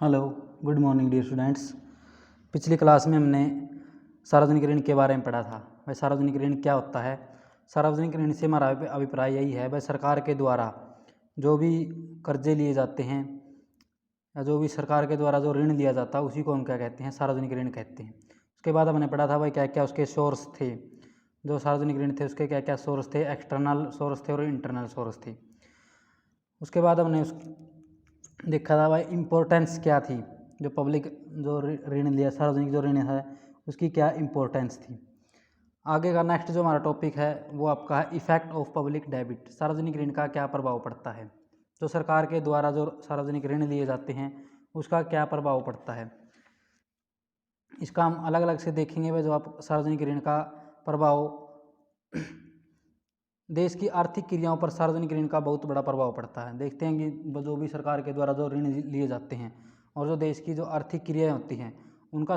Hello, good morning dear students. पिछली class में हमने सार्वजनिक ऋण के बारे में पढ़ा था। भाई सार्वजनिक ऋण क्या होता है? सार्वजनिक ऋण से हमारा अभिप्राय यही है, भाई सरकार के द्वारा जो भी कर्जे लिए जाते हैं या जो भी सरकार के द्वारा जो ऋण लिया जाता है उसी को हम क्या कहते हैं? सार्वजनिक ऋण कहते हैं। उसके बाद हमने पढ़ा था भाई क्या क्या उसके सोर्स थे। जो सार्वजनिक ऋण थे उसके क्या क्या सोर्स थे, एक्सटर्नल सोर्स थे और इंटरनल सोर्स थे। उसके बाद हमने देखा था भाई इम्पोर्टेंस क्या थी, जो पब्लिक जो ऋण लिया, सार्वजनिक जो ऋण है उसकी क्या इम्पोर्टेंस थी। आगे का नेक्स्ट जो हमारा टॉपिक है वो आपका है इफेक्ट ऑफ पब्लिक डेबिट। सार्वजनिक ऋण का क्या प्रभाव पड़ता है, जो सरकार के द्वारा जो सार्वजनिक ऋण लिए जाते हैं उसका क्या प्रभाव पड़ता है। इसका हम अलग अलग से देखेंगे भाई। जो आप सार्वजनिक ऋण का प्रभाव देश की आर्थिक क्रियाओं पर सार्वजनिक ऋण का बहुत बड़ा प्रभाव पड़ता है। देखते हैं कि जो भी सरकार के द्वारा जो ऋण लिए जाते हैं और जो देश की जो आर्थिक क्रियाएं होती हैं उनका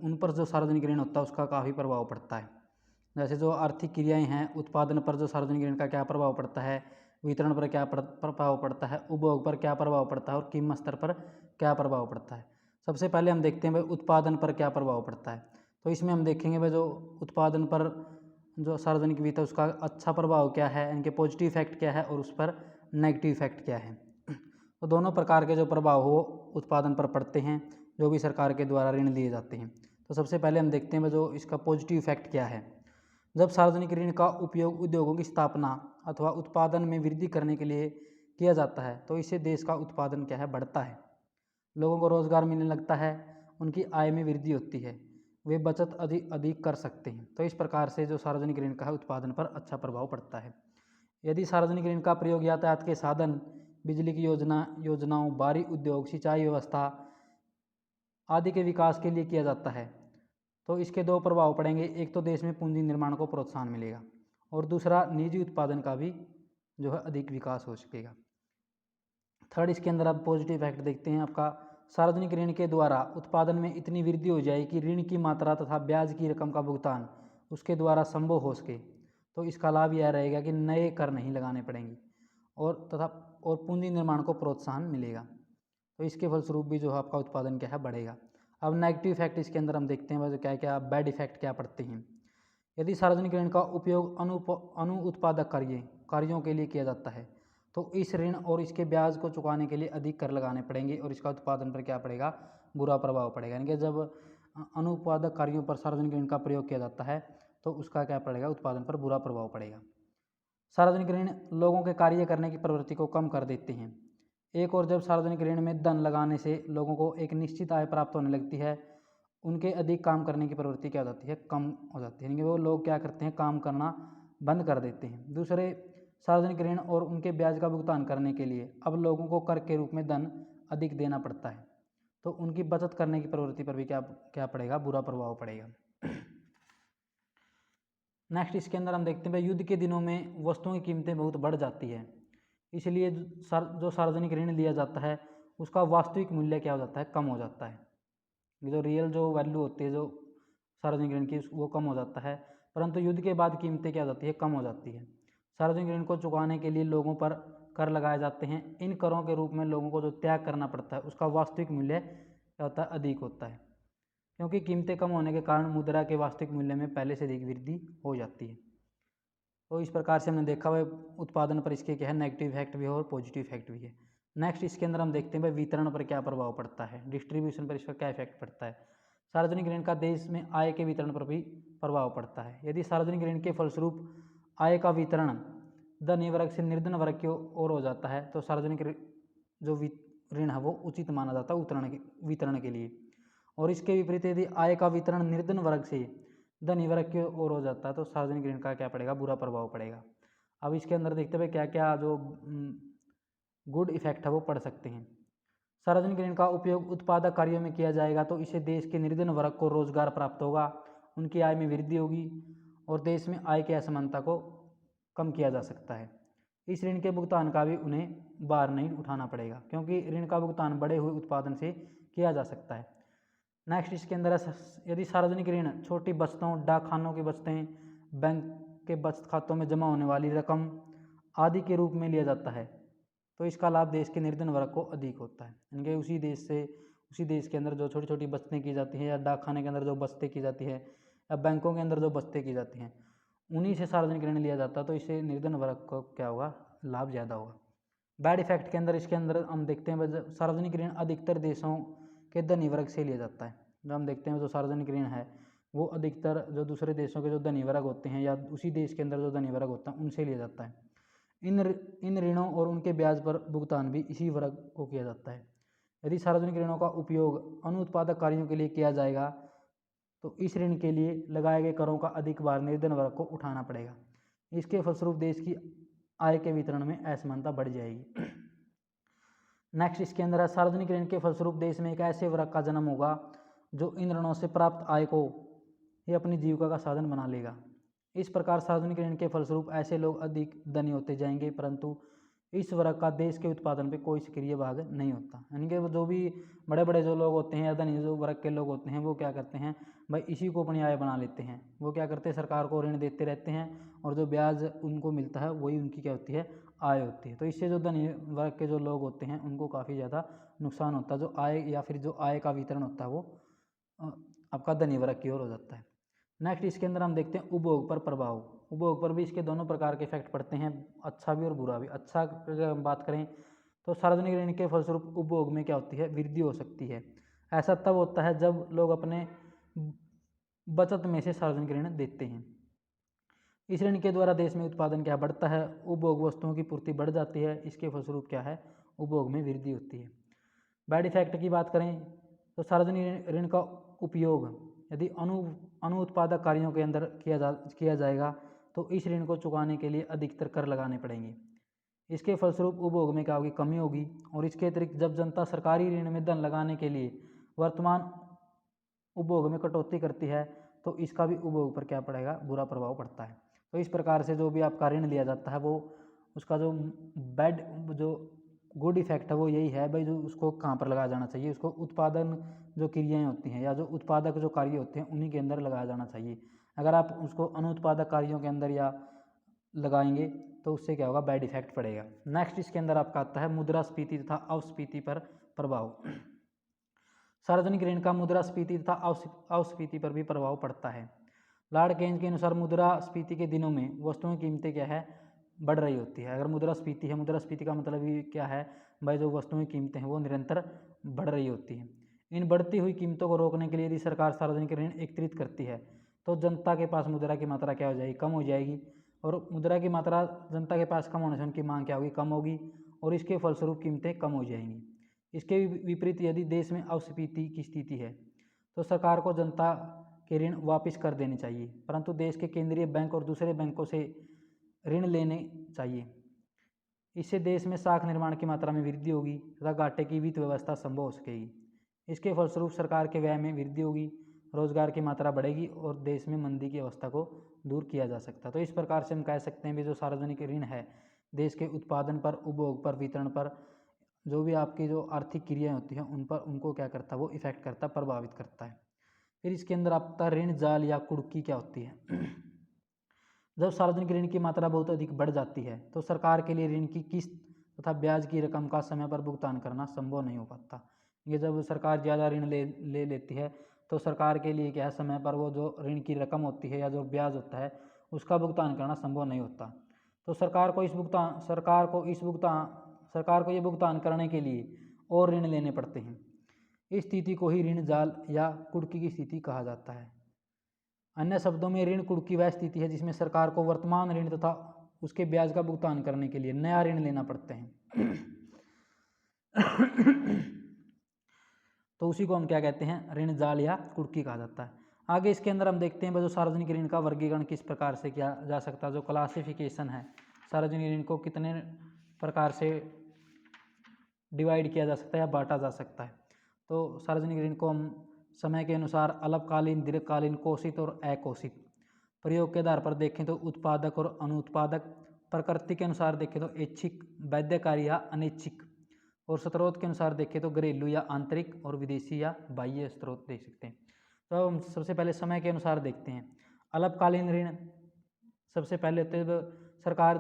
उन पर जो सार्वजनिक ऋण होता है उसका काफ़ी प्रभाव पड़ता है। जैसे जो आर्थिक क्रियाएं हैं, उत्पादन पर जो सार्वजनिक ऋण का क्या प्रभाव पड़ता है, वितरण पर क्या प्रभाव पड़ता है, उपभोग पर क्या प्रभाव पड़ता है और कीमत स्तर पर क्या प्रभाव पड़ता है। सबसे पहले हम देखते हैं भाई उत्पादन पर क्या प्रभाव पड़ता है। तो इसमें हम देखेंगे भाई जो उत्पादन पर जो सार्वजनिक वित्त है उसका अच्छा प्रभाव क्या है, इनके पॉजिटिव इफेक्ट क्या है और उस पर नेगेटिव इफेक्ट क्या है। तो दोनों प्रकार के जो प्रभाव हो उत्पादन पर पड़ते हैं जो भी सरकार के द्वारा ऋण लिए जाते हैं। तो सबसे पहले हम देखते हैं जो इसका पॉजिटिव इफेक्ट क्या है। जब सार्वजनिक ऋण का उपयोग उद्योगों की स्थापना अथवा उत्पादन में वृद्धि करने के लिए किया जाता है तो इससे देश का उत्पादन क्या है, बढ़ता है। लोगों को रोजगार मिलने लगता है, उनकी आय में वृद्धि होती है, वे बचत अधिक अधिक कर सकते हैं। तो इस प्रकार से जो सार्वजनिक ऋण का है उत्पादन पर अच्छा प्रभाव पड़ता है। यदि सार्वजनिक ऋण का प्रयोग यातायात के साधन, बिजली की योजनाओं, भारी उद्योग, सिंचाई व्यवस्था आदि के विकास के लिए किया जाता है तो इसके दो प्रभाव पड़ेंगे। एक तो देश में पूंजी निर्माण को प्रोत्साहन मिलेगा और दूसरा निजी उत्पादन का भी जो है अधिक विकास हो सकेगा। थर्ड, इसके अंदर आप पॉजिटिव इफेक्ट देखते हैं आपका, सार्वजनिक ऋण के द्वारा उत्पादन में इतनी वृद्धि हो जाए कि ऋण की मात्रा तथा ब्याज की रकम का भुगतान उसके द्वारा संभव हो सके। तो इसका लाभ यह रहेगा कि नए कर नहीं लगाने पड़ेंगे और पूंजी निर्माण को प्रोत्साहन मिलेगा। तो इसके फलस्वरूप भी जो है आपका उत्पादन क्या है, बढ़ेगा। अब नेगेटिव इफेक्ट इसके अंदर हम देखते हैं क्या क्या बैड इफेक्ट क्या पड़ते हैं। यदि सार्वजनिक ऋण का उपयोग अनु उत्पादक कार्यों के लिए किया जाता है तो इस ऋण और इसके ब्याज को चुकाने के लिए अधिक कर लगाने पड़ेंगे और इसका उत्पादन पर क्या पड़ेगा, बुरा प्रभाव पड़ेगा। यानी कि जब अनुत्पादक कार्यों पर सार्वजनिक ऋण का प्रयोग किया जाता है तो उसका क्या पड़ेगा, उत्पादन पर बुरा प्रभाव पड़ेगा। सार्वजनिक ऋण लोगों के कार्य करने की प्रवृत्ति को कम कर देते हैं। एक और जब सार्वजनिक ऋण में धन लगाने से लोगों को एक निश्चित आय प्राप्त होने लगती है, उनके अधिक काम करने की प्रवृत्ति क्या हो जाती है, कम हो जाती है। यानी कि वो लोग क्या करते हैं, काम करना बंद कर देते हैं। दूसरे, सार्वजनिक ऋण और उनके ब्याज का भुगतान करने के लिए अब लोगों को कर के रूप में धन अधिक देना पड़ता है तो उनकी बचत करने की प्रवृत्ति पर भी क्या क्या पड़ेगा, बुरा प्रभाव पड़ेगा। नेक्स्ट, इसके अंदर हम देखते हैं युद्ध के दिनों में वस्तुओं की कीमतें बहुत बढ़ जाती है, इसलिए जो सार्वजनिक ऋण लिया जाता है उसका वास्तविक मूल्य क्या हो जाता है, कम हो जाता है। जो रियल जो वैल्यू होती है जो सार्वजनिक ऋण की वो कम हो जाता है, परंतु युद्ध के बाद कीमतें क्या हो जाती है, कम हो जाती है। सार्वजनिक ऋण को चुकाने के लिए लोगों पर कर लगाए जाते हैं। इन करों के रूप में लोगों को जो त्याग करना पड़ता है उसका वास्तविक मूल्य क्या होता है, अधिक होता है, क्योंकि कीमतें कम होने के कारण मुद्रा के वास्तविक मूल्य में पहले से अधिक वृद्धि हो जाती है। तो इस प्रकार से हमने देखा हुआ उत्पादन पर इसके क्या है, नेगेटिव इफेक्ट भी है और पॉजिटिव इफेक्ट भी है। नेक्स्ट, इसके अंदर हम देखते हैं भाई वितरण पर क्या प्रभाव पड़ता है, डिस्ट्रीब्यूशन पर इसका क्या इफेक्ट पड़ता है। सार्वजनिक ऋण का देश में आय के वितरण पर भी प्रभाव पड़ता है। यदि सार्वजनिक ऋण के फलस्वरूप आय का वितरण धनी वर्ग से निर्धन वर्ग की ओर हो जाता है तो सार्वजनिक जो ऋण है वो उचित माना जाता है वितरण के लिए। और इसके विपरीत यदि आय का वितरण निर्धन वर्ग से धनी वर्ग की ओर हो जाता है तो सार्वजनिक ऋण का क्या पड़ेगा, बुरा प्रभाव पड़ेगा। अब इसके अंदर देखते हुए क्या क्या जो गुड इफेक्ट है वो पड़ सकते हैं। सार्वजनिक ऋण का उपयोग उत्पादक कार्यों में किया जाएगा तो इससे देश के निर्धन वर्ग को रोजगार प्राप्त होगा, उनकी आय में वृद्धि होगी और देश में आय की असमानता को कम किया जा सकता है। इस ऋण के भुगतान का भी उन्हें भार नहीं उठाना पड़ेगा क्योंकि ऋण का भुगतान बढ़े हुए उत्पादन से किया जा सकता है। नेक्स्ट, इसके अंदर यदि सार्वजनिक ऋण छोटी बचतों, डाक खानों की बचतें, बैंक के बचत खातों में जमा होने वाली रकम आदि के रूप में लिया जाता है तो इसका लाभ देश के निर्धन वर्ग को अधिक होता है। यानी कि उसी देश से उसी देश के अंदर जो छोटी छोटी बचतें की जाती हैं, या डाकखाने के अंदर जो बचतें की जाती है, या बैंकों के अंदर जो बचतें की जाती हैं, उन्हीं से सार्वजनिक ऋण लिया जाता है। तो इससे निर्धन वर्ग को क्या होगा, लाभ ज़्यादा होगा। बैड इफेक्ट के अंदर, इसके अंदर हम देखते हैं सार्वजनिक ऋण अधिकतर देशों के धनी वर्ग से लिया जाता है। जो हम देखते हैं जो सार्वजनिक ऋण है वो अधिकतर जो दूसरे देशों के जो धनी वर्ग होते हैं, या उसी देश के अंदर जो धनी वर्ग होता है, उनसे लिया जाता है। इन ऋणों और उनके ब्याज पर भुगतान भी इसी वर्ग को किया जाता है। यदि सार्वजनिक ऋणों का उपयोग अनुत्पादक कार्यों के लिए किया जाएगा तो इस ऋण के लिए लगाए गए करों का अधिक भार निर्धन वर्ग को उठाना पड़ेगा। इसके फलस्वरूप देश की आय के वितरण में असमानता बढ़ जाएगी। नेक्स्ट इसके अंदर है, सार्वजनिक ऋण के फलस्वरूप देश में एक ऐसे वर्ग का जन्म होगा जो इन ऋणों से प्राप्त आय को ही अपनी जीविका का साधन बना लेगा। इस प्रकार सार्वजनिक ऋण के फलस्वरूप ऐसे लोग अधिक धनी होते जाएंगे, परंतु इस वर्ग का देश के उत्पादन पे कोई सक्रिय भाग नहीं होता। यानी कि जो भी बड़े बड़े जो लोग होते हैं या धनी जो वर्ग के लोग होते हैं, वो क्या करते हैं भाई, इसी को अपनी आय बना लेते हैं। वो क्या करते हैं, सरकार को ऋण देते रहते हैं और जो ब्याज उनको मिलता है वही उनकी क्या होती है, आय होती है। तो इससे जो धनी वर्ग के जो लोग होते हैं उनको काफ़ी ज़्यादा नुकसान होता है। जो आय या फिर जो आय का वितरण होता है वो आपका धनी वर्ग की ओर हो जाता है। नेक्स्ट इसके अंदर हम देखते हैं उपभोग पर प्रभाव। उपभोग पर भी इसके दोनों प्रकार के इफेक्ट पड़ते हैं, अच्छा भी और बुरा भी। अच्छा अगर हम बात करें तो सार्वजनिक ऋण के फलस्वरूप उपभोग में क्या होती है, वृद्धि हो सकती है। ऐसा तब होता है जब लोग अपने बचत में से सार्वजनिक ऋण देते हैं। इस ऋण के द्वारा देश में उत्पादन क्या बढ़ता है, उपभोग वस्तुओं की पूर्ति बढ़ जाती है। इसके फलस्वरूप क्या है, उपभोग में वृद्धि होती है। बैड इफेक्ट की बात करें तो सार्वजनिक ऋण का उपयोग यदि अनुत्पादक कार्यों के अंदर किया जाएगा तो इस ऋण को चुकाने के लिए अधिकतर कर लगाने पड़ेंगे। इसके फलस्वरूप उपभोग में क्या होगी, कमी होगी। और इसके अतिरिक्त जब जनता सरकारी ऋण में धन लगाने के लिए वर्तमान उपभोग में कटौती करती है तो इसका भी उपभोग पर क्या पड़ेगा, बुरा प्रभाव पड़ता है। तो इस प्रकार से जो भी आपका ऋण लिया जाता है वो उसका जो बैड जो गुड इफेक्ट है वो यही है भाई, जो उसको कहाँ पर लगाया जाना चाहिए, उसको उत्पादन जो क्रियाएं होती हैं या जो उत्पादक जो कार्य होते हैं उन्हीं के अंदर लगाया जाना चाहिए। अगर आप उसको अनुत्पादक कार्यों के अंदर या लगाएंगे तो उससे क्या होगा, बैड इफेक्ट पड़ेगा। नेक्स्ट इसके अंदर आपका आता है मुद्रास्फीति तथा अपस्फीति पर प्रभाव। सार्वजनिक ऋण का मुद्रास्फीति तथा अपस्फीति पर भी प्रभाव पड़ता है। लॉर्ड केन्स के अनुसार मुद्रास्फीति के दिनों में वस्तुओं की कीमतें क्या है, बढ़ रही होती है। अगर मुद्रास्फीति है, मुद्रास्फीति का मतलब ये क्या है भाई, जो वस्तुओं की कीमतें हैं वो निरंतर बढ़ रही होती हैं। इन बढ़ती हुई कीमतों को रोकने के लिए यदि सरकार सार्वजनिक ऋण एकत्रित करती है तो जनता के पास मुद्रा की मात्रा क्या हो जाएगी, कम हो जाएगी। और मुद्रा की मात्रा जनता के पास कम होने से उनकी मांग क्या होगी, कम होगी। और इसके फलस्वरूप कीमतें कम हो जाएंगी। इसके विपरीत यदि देश में अपस्फीति की स्थिति है तो सरकार को जनता के ऋण वापस कर देने चाहिए, परंतु देश के केंद्रीय बैंक और दूसरे बैंकों से ऋण लेने चाहिए। इससे देश में साख निर्माण की मात्रा में वृद्धि होगी तथा घाटे की वित्त व्यवस्था संभव हो सकेगी। इसके फलस्वरूप सरकार के व्यय में वृद्धि होगी, रोजगार की मात्रा बढ़ेगी और देश में मंदी की अवस्था को दूर किया जा सकता है। तो इस प्रकार से हम कह सकते हैं कि जो सार्वजनिक ऋण है देश के उत्पादन पर, उपभोग पर, वितरण पर, जो भी आपकी जो आर्थिक क्रियाएं होती हैं उन पर उनको क्या करता है, वो इफेक्ट करता है, प्रभावित करता है। फिर इसके अंदर आपका ऋण जाल या कुड़की क्या होती है। जब सार्वजनिक ऋण की मात्रा बहुत अधिक बढ़ जाती है तो सरकार के लिए ऋण की किस्त तथा ब्याज की रकम का समय पर भुगतान करना संभव नहीं हो पाता। ये जब सरकार ज़्यादा ऋण ले लेती है तो सरकार के लिए क्या है, समय पर वो जो ऋण की रकम होती है या जो ब्याज होता है उसका भुगतान करना संभव नहीं होता। तो सरकार को ये भुगतान करने के लिए और ऋण लेने पड़ते हैं। इस स्थिति को ही ऋण जाल या कुड़की की स्थिति कहा जाता है। अन्य शब्दों में ऋण कुड़की वह स्थिति है जिसमें सरकार को वर्तमान ऋण तथा उसके ब्याज का भुगतान करने के लिए नया ऋण लेना पड़ते हैं। तो उसी को हम क्या कहते हैं, ऋण जाल या कुड़की कहा जाता है। आगे इसके अंदर हम देखते हैं जो सार्वजनिक ऋण का वर्गीकरण किस प्रकार से किया जा सकता है। जो क्लासिफिकेशन है, सार्वजनिक ऋण को कितने प्रकार से डिवाइड किया जा सकता है या बांटा जा सकता है। तो सार्वजनिक ऋण को हम समय के अनुसार अल्पकालीन, दीर्घकालीन, कोषित और अकोषित, प्रयोग के आधार पर देखें तो उत्पादक और अनुत्पादक, प्रकृति के अनुसार देखें तो ऐच्छिक, बाध्यकारी या अनैच्छिक, और स्रोत के अनुसार देखें तो घरेलू या आंतरिक और विदेशी या बाह्य स्रोत देख सकते हैं। तो हम सबसे पहले समय के अनुसार देखते हैं। अल्पकालीन ऋण सबसे पहले तो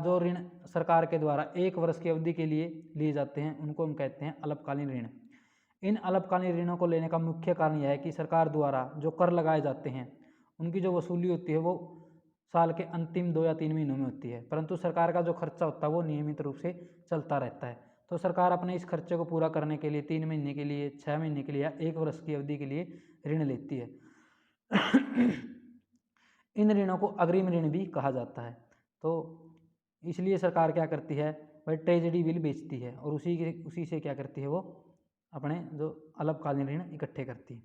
जो ऋण सरकार के द्वारा 1 वर्ष की अवधि के लिए लिए जाते हैं उनको हम कहते हैं अल्पकालीन ऋण। इन अल्पकालीन ऋणों को लेने का मुख्य कारण यह है कि सरकार द्वारा जो कर लगाए जाते हैं उनकी जो वसूली होती है वो साल के अंतिम 2 या 3 महीनों में होती है, परंतु सरकार का जो खर्चा होता है वो नियमित रूप से चलता रहता है। तो सरकार अपने इस खर्चे को पूरा करने के लिए 3 महीने के लिए, 6 महीने के लिए या 1 वर्ष की अवधि के लिए ऋण लेती है। इन ऋणों को अग्रिम ऋण भी कहा जाता है। तो इसलिए सरकार क्या करती है, वह ट्रेजरी बिल बेचती है और उसी से क्या करती है, वो अपने जो अल्पकालीन ऋण इकट्ठे करती है।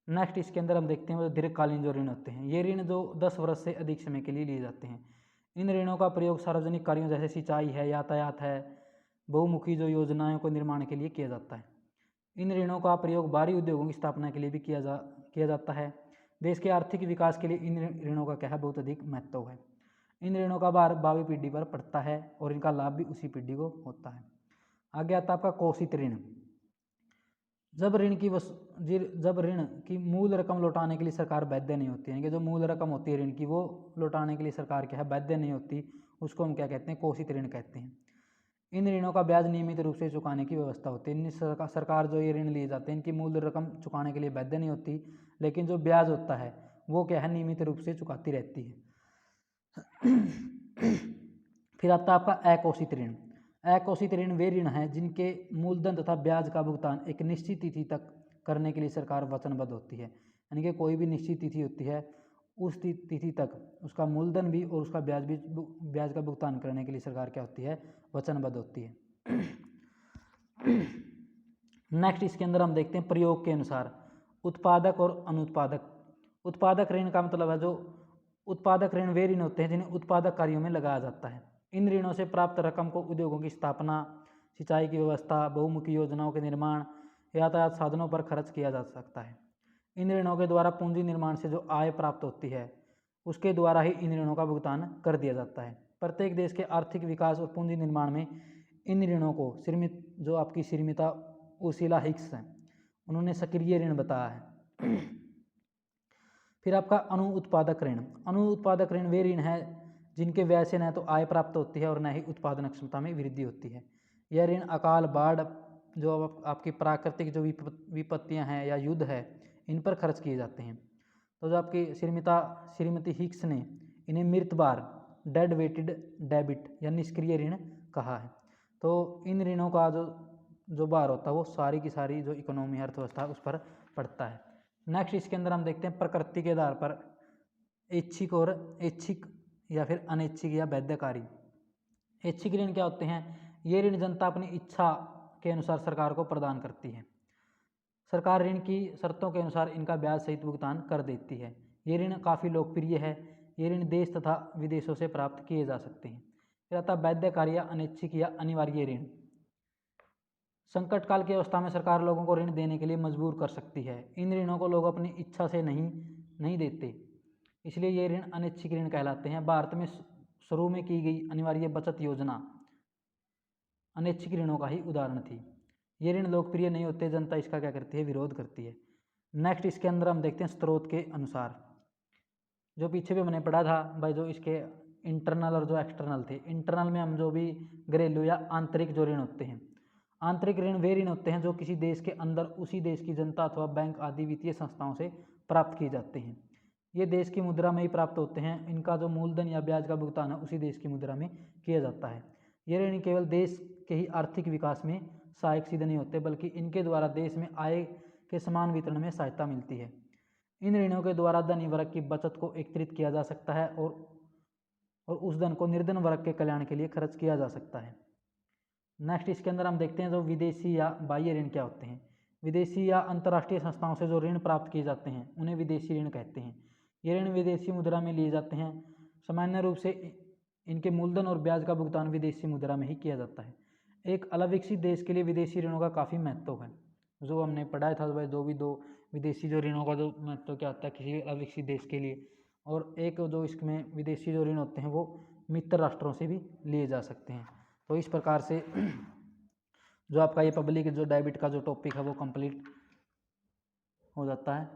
नेक्स्ट इसके अंदर हम देखते हैं वो दीर्घकालीन जो ऋण होते हैं। ये ऋण जो 10 वर्ष से अधिक समय के लिए लिए जाते हैं। इन ऋणों का प्रयोग सार्वजनिक कार्यों जैसे सिंचाई है, यातायात है, बहुमुखी जो योजनाओं को निर्माण के लिए किया जाता है। इन ऋणों का प्रयोग भारी उद्योगों की स्थापना के लिए भी किया जाता है। देश के आर्थिक विकास के लिए इन ऋणों का क्या है, बहुत अधिक महत्व है। इन ऋणों का भार भावी पीढ़ी पर पड़ता है और इनका लाभ भी उसी पीढ़ी को होता है। आगे आता है आपका कोषित ऋण। जब ऋण की मूल रकम लौटाने के लिए सरकार बाध्य नहीं होती है, कि जो मूल रकम होती है ऋण की वो लौटाने के लिए सरकार क्या है, बाध्य नहीं होती, उसको हम क्या कहते हैं, कोषित ऋण कहते हैं। इन ऋणों का ब्याज नियमित रूप से चुकाने की व्यवस्था होती है। सरकार जो ये ऋण लिए जाते हैं इनकी मूल रकम चुकाने के लिए बाध्य नहीं होती, लेकिन जो ब्याज होता है वो क्या है, नियमित रूप से चुकाती रहती है। फिर आता है आपका अघोषित ऋण। अघोषित ऋण वे ऋण हैं जिनके मूलधन तथा ब्याज का भुगतान एक निश्चित तिथि तक करने के लिए सरकार वचनबद्ध होती है। यानी कि कोई भी निश्चित तिथि होती है, उस तिथि तक उसका मूलधन भी और उसका ब्याज का भुगतान करने के लिए सरकार क्या होती है, वचनबद्ध होती है। नेक्स्ट इसके अंदर हम देखते हैं प्रयोग के अनुसार उत्पादक और अनुत्पादक। उत्पादक ऋण का मतलब है जो उत्पादक ऋण वे ऋण होते हैं जिन्हें उत्पादक कार्यों में लगाया जाता है। इन ऋणों से प्राप्त रकम को उद्योगों की स्थापना, सिंचाई की व्यवस्था, बहुमुखी योजनाओं के निर्माण, यातायात साधनों पर खर्च किया जा सकता है। इन ऋणों के द्वारा पूंजी निर्माण से जो आय प्राप्त होती है उसके द्वारा ही इन ऋणों का भुगतान कर दिया जाता है। प्रत्येक देश के आर्थिक विकास और पूंजी निर्माण में इन ऋणों को जो आपकी श्रीमती उर्सुला हिक्स हैं उन्होंने सक्रिय ऋण बताया है। फिर आपका अनुत्पादक ऋण। अनुत्पादक ऋण वे ऋण है जिनके व्यय से न तो आय प्राप्त होती है और न ही उत्पादन क्षमता में वृद्धि होती है। यह ऋण अकाल, बाढ़, जो आपकी प्राकृतिक जो विपत्तियां हैं या युद्ध है इन पर खर्च किए जाते हैं। तो जो आपकी श्रीमती हिक्स ने इन्हें मृतभार, डेड वेटेड डेबिट या निष्क्रिय ऋण कहा है। तो इन ऋणों का जो भार होता है वो सारी की सारी जो इकोनॉमी अर्थव्यवस्था उस पर पड़ता है। नेक्स्ट इसके अंदर हम देखते हैं प्रकृति के आधार पर ऐच्छिक या फिर अनैच्छिक या बाध्यकारी। ऐच्छिक ऋण क्या होते हैं? ये ऋण जनता अपनी इच्छा के अनुसार सरकार को प्रदान करती है। सरकार ऋण की शर्तों के अनुसार इनका ब्याज सहित भुगतान कर देती है। ये ऋण काफ़ी लोकप्रिय है। ये ऋण देश तथा विदेशों से प्राप्त किए जा सकते हैं। फिर आता है बाध्यकारी या अनैच्छिक या अनिवार्य ऋण। संकट काल की अवस्था में सरकार लोगों को ऋण देने के लिए मजबूर कर सकती है। इन ऋणों को लोग अपनी इच्छा से नहीं देते, इसलिए ये ऋण अनैच्छिक ऋण कहलाते हैं। भारत में शुरू में की गई अनिवार्य बचत योजना अनैच्छिक ऋणों का ही उदाहरण थी। ये ऋण लोकप्रिय नहीं होते, जनता इसका क्या करती है, विरोध करती है। नेक्स्ट इसके अंदर हम देखते हैं स्रोत के अनुसार। जो पीछे भी मैंने पढ़ा था भाई, जो इसके इंटरनल और जो एक्सटर्नल थे। इंटरनल में हम जो भी घरेलू या आंतरिक जो ऋण होते हैं। आंतरिक ऋण वे ऋण होते हैं जो किसी देश के अंदर उसी देश की जनता अथवा बैंक आदि वित्तीय संस्थाओं से प्राप्त किए जाते हैं। ये देश की मुद्रा में ही प्राप्त होते हैं। इनका जो मूलधन या ब्याज का भुगतान है उसी देश की मुद्रा में किया जाता है। ये ऋण केवल देश के ही आर्थिक विकास में सहायक सिद्ध नहीं होते, बल्कि इनके द्वारा देश में आय के समान वितरण में सहायता मिलती है। इन ऋणों के द्वारा धनी वर्ग की बचत को एकत्रित किया जा सकता है और उस धन को निर्धन वर्ग के कल्याण के लिए खर्च किया जा सकता है। नेक्स्ट इसके अंदर हम देखते हैं जो विदेशी या बाह्य ऋण क्या होते हैं। विदेशी या अंतर्राष्ट्रीय संस्थाओं से जो ऋण प्राप्त किए जाते हैं उन्हें विदेशी ऋण कहते हैं। ये ऋण विदेशी मुद्रा में लिए जाते हैं। सामान्य रूप से इनके मूलधन और ब्याज का भुगतान विदेशी मुद्रा में ही किया जाता है। एक अविकसित देश के लिए विदेशी ऋणों का काफ़ी महत्व है। जो हमने पढ़ाया था भाई, दो विदेशी जो ऋणों का जो महत्व क्या होता है किसी अविकसित देश के लिए, और एक जो इसमें विदेशी जो ऋण होते हैं वो मित्र राष्ट्रों से भी लिए जा सकते हैं। तो इस प्रकार से जो आपका ये पब्लिक जो डेबिट का जो टॉपिक है वो कंप्लीट हो जाता है।